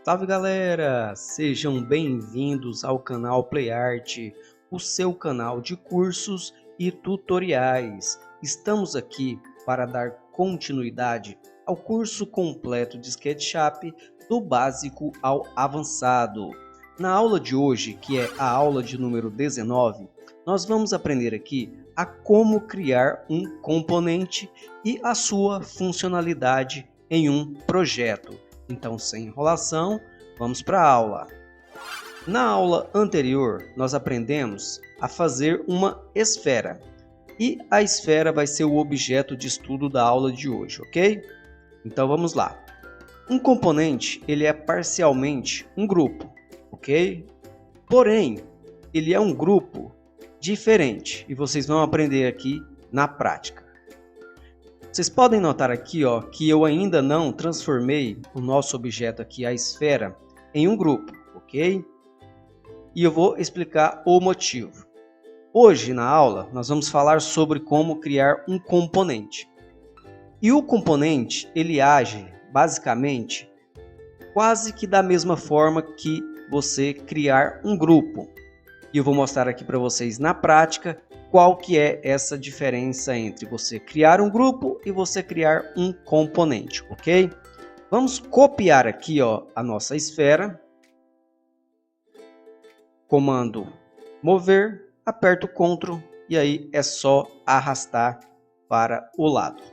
Salve galera! Sejam bem-vindos ao canal PlayArt, o seu canal de cursos e tutoriais. Estamos aqui para dar continuidade ao curso completo de SketchUp do básico ao avançado. Na aula de hoje, que é a aula de número 19, nós vamos aprender aqui a como criar um componente e a sua funcionalidade em um projeto. Então, sem enrolação, vamos para a aula. Na aula anterior, nós aprendemos a fazer uma esfera. E a esfera vai ser o objeto de estudo da aula de hoje, ok? Então, vamos lá. Um componente, ele é parcialmente um grupo, ok? Porém, ele é um grupo diferente. E vocês vão aprender aqui na prática. Vocês podem notar aqui, que eu ainda não transformei o nosso objeto aqui, a esfera, em um grupo, ok? E eu vou explicar o motivo. Hoje, na aula, nós vamos falar sobre como criar um componente. E o componente, ele age, basicamente, quase que da mesma forma que você criar um grupo. E eu vou mostrar aqui para vocês na prática qual que é essa diferença entre você criar um grupo e você criar um componente, ok? Vamos copiar aqui, a nossa esfera. Comando mover, aperto Ctrl e aí é só arrastar para o lado.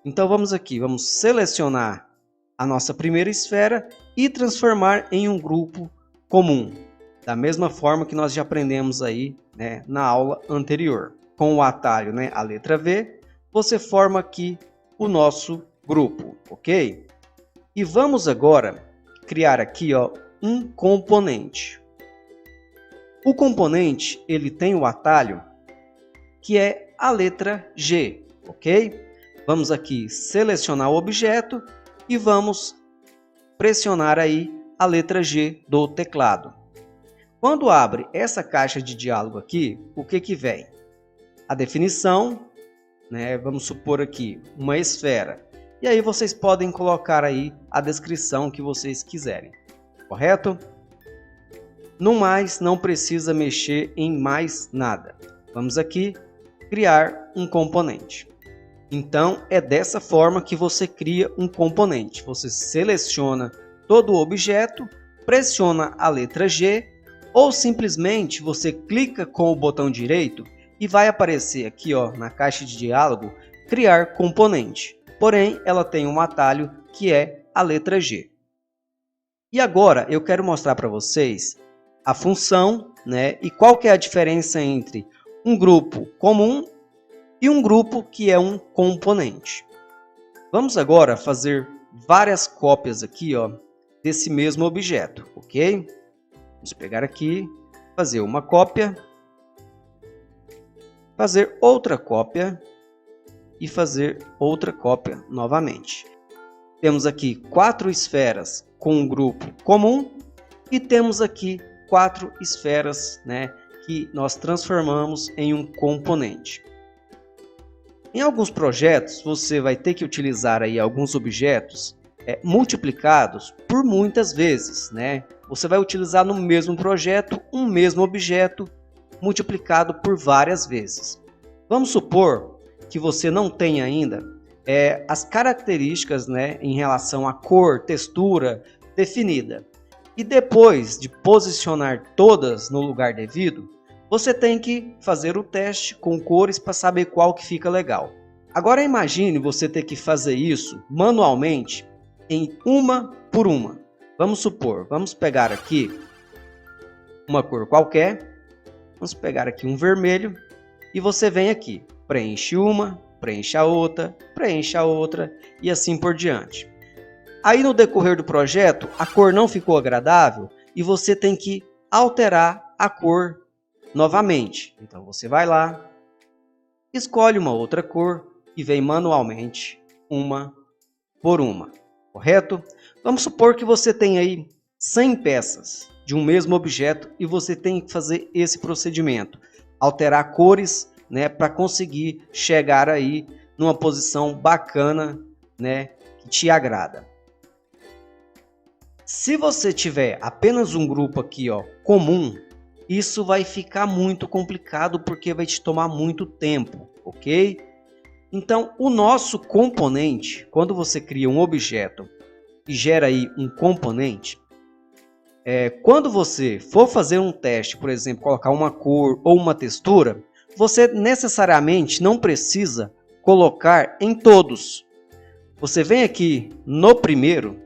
Então vamos aqui, vamos selecionar a nossa primeira esfera e transformar em um grupo comum. Da mesma forma que nós já aprendemos aí, na aula anterior. Com o atalho, a letra V, você forma aqui o nosso grupo, ok? E vamos agora criar aqui, um componente. O componente, ele tem o atalho que é a letra G, ok? Vamos aqui selecionar o objeto e vamos pressionar aí a letra G do teclado. Quando abre essa caixa de diálogo aqui, o que vem? A definição, vamos supor aqui, uma esfera. E aí vocês podem colocar aí a descrição que vocês quiserem, correto? No mais, não precisa mexer em mais nada. Vamos aqui criar um componente. Então, é dessa forma que você cria um componente. Você seleciona todo o objeto, pressiona a letra G, ou simplesmente você clica com o botão direito e vai aparecer aqui, na caixa de diálogo, criar componente. Porém, ela tem um atalho que é a letra G. E agora eu quero mostrar para vocês a função, e qual que é a diferença entre um grupo comum e um grupo que é um componente. Vamos agora fazer várias cópias aqui, desse mesmo objeto, ok? Vamos pegar aqui, fazer uma cópia, fazer outra cópia e fazer outra cópia novamente. Temos aqui 4 esferas com um grupo comum e temos aqui 4 esferas, que nós transformamos em um componente. Em alguns projetos, você vai ter que utilizar aí alguns objetos multiplicados por muitas vezes, Você vai utilizar no mesmo projeto um mesmo objeto multiplicado por várias vezes. Vamos supor que você não tenha ainda as características, em relação à cor, textura definida. E depois de posicionar todas no lugar devido, você tem que fazer o teste com cores para saber qual que fica legal. Agora imagine você ter que fazer isso manualmente em uma por uma. Vamos supor, vamos pegar aqui uma cor qualquer, vamos pegar aqui um vermelho e você vem aqui, preenche uma, preenche a outra e assim por diante. Aí no decorrer do projeto, a cor não ficou agradável e você tem que alterar a cor novamente. Então você vai lá, escolhe uma outra cor e vem manualmente uma por uma. Correto? Vamos supor que você tem aí 100 peças de um mesmo objeto e você tem que fazer esse procedimento. Alterar cores, para conseguir chegar aí numa posição bacana, que te agrada. Se você tiver apenas um grupo aqui, ó, comum, isso vai ficar muito complicado porque vai te tomar muito tempo, ok? Então, o nosso componente, quando você cria um objeto e gera aí um componente, quando você for fazer um teste, por exemplo, colocar uma cor ou uma textura, você necessariamente não precisa colocar em todos. Você vem aqui no primeiro,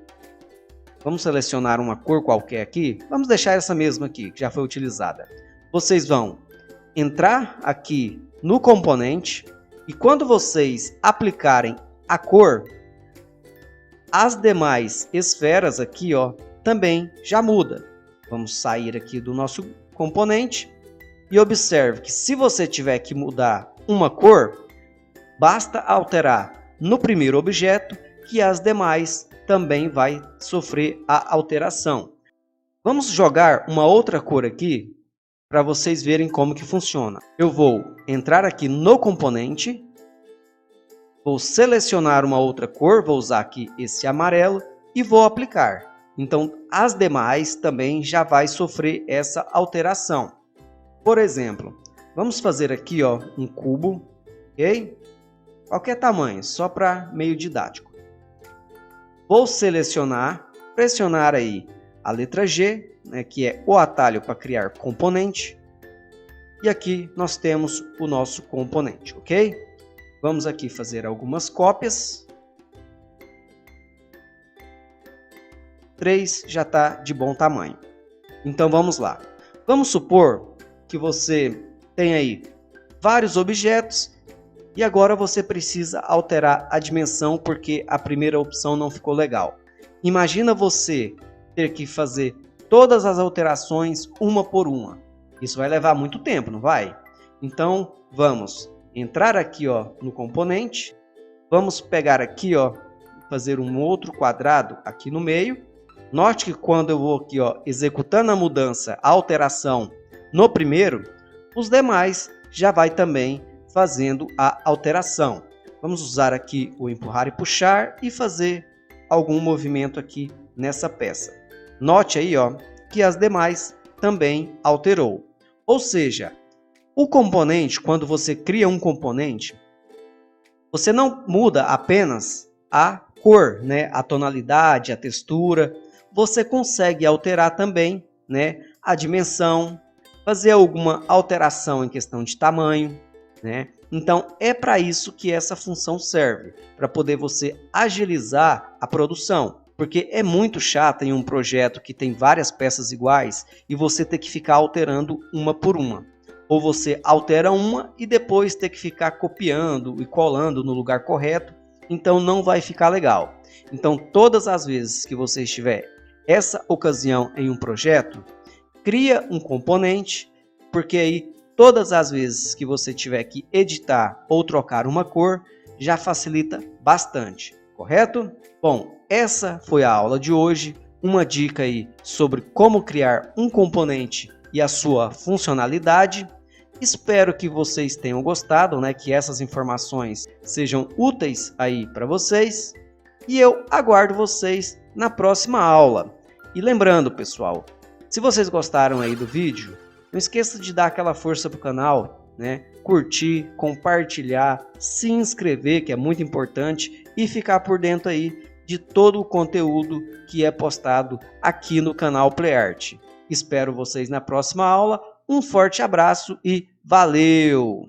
vamos selecionar uma cor qualquer aqui, vamos deixar essa mesma aqui, que já foi utilizada. Vocês vão entrar aqui no componente e quando vocês aplicarem a cor, as demais esferas aqui, ó, também já muda. Vamos sair aqui do nosso componente e observe que se você tiver que mudar uma cor, basta alterar no primeiro objeto que as demais também vai sofrer a alteração. Vamos jogar uma outra cor aqui para vocês verem como que funciona. Eu vou entrar aqui no componente, vou selecionar uma outra cor, vou usar aqui esse amarelo e vou aplicar. Então, as demais também já vai sofrer essa alteração. Por exemplo, vamos fazer aqui, ó, um cubo, ok? Qualquer tamanho, só para meio didático. Vou selecionar, pressionar aí a letra G, né, que é o atalho para criar componente. E aqui nós temos o nosso componente, ok? Vamos aqui fazer algumas cópias. 3 já está de bom tamanho. Então vamos lá. Vamos supor que você tem aí vários objetos e agora você precisa alterar a dimensão porque a primeira opção não ficou legal. Imagina você ter que fazer todas as alterações uma por uma. Isso vai levar muito tempo, não vai? Então vamos entrar aqui, ó, no componente. Vamos pegar aqui, ó, fazer um outro quadrado aqui no meio. Note que quando eu vou aqui, ó, executando a mudança, a alteração no primeiro, os demais já vai também fazendo a alteração. Vamos usar aqui o empurrar e puxar e fazer algum movimento aqui nessa peça. Note aí, ó, que as demais também alterou. Ou seja, o componente, quando você cria um componente, você não muda apenas a cor, né, a tonalidade, a textura. Você consegue alterar também, né, a dimensão, fazer alguma alteração em questão de tamanho, né? Então é para isso que essa função serve, para poder você agilizar a produção, porque é muito chato em um projeto que tem várias peças iguais e você ter que ficar alterando uma por uma. Ou você altera uma e depois ter que ficar copiando e colando no lugar correto, então não vai ficar legal. Então todas as vezes que você estiver essa ocasião em um projeto, cria um componente, porque aí todas as vezes que você tiver que editar ou trocar uma cor, já facilita bastante, correto? Bom, essa foi a aula de hoje, uma dica aí sobre como criar um componente e a sua funcionalidade. Espero que vocês tenham gostado, né, que essas informações sejam úteis aí para vocês, e eu aguardo vocês na próxima aula. E lembrando, pessoal, se vocês gostaram aí do vídeo, não esqueça de dar aquela força para o canal, né? Curtir, compartilhar, se inscrever, que é muito importante, e ficar por dentro aí de todo o conteúdo que é postado aqui no canal PlayArt. Espero vocês na próxima aula. Um forte abraço e valeu!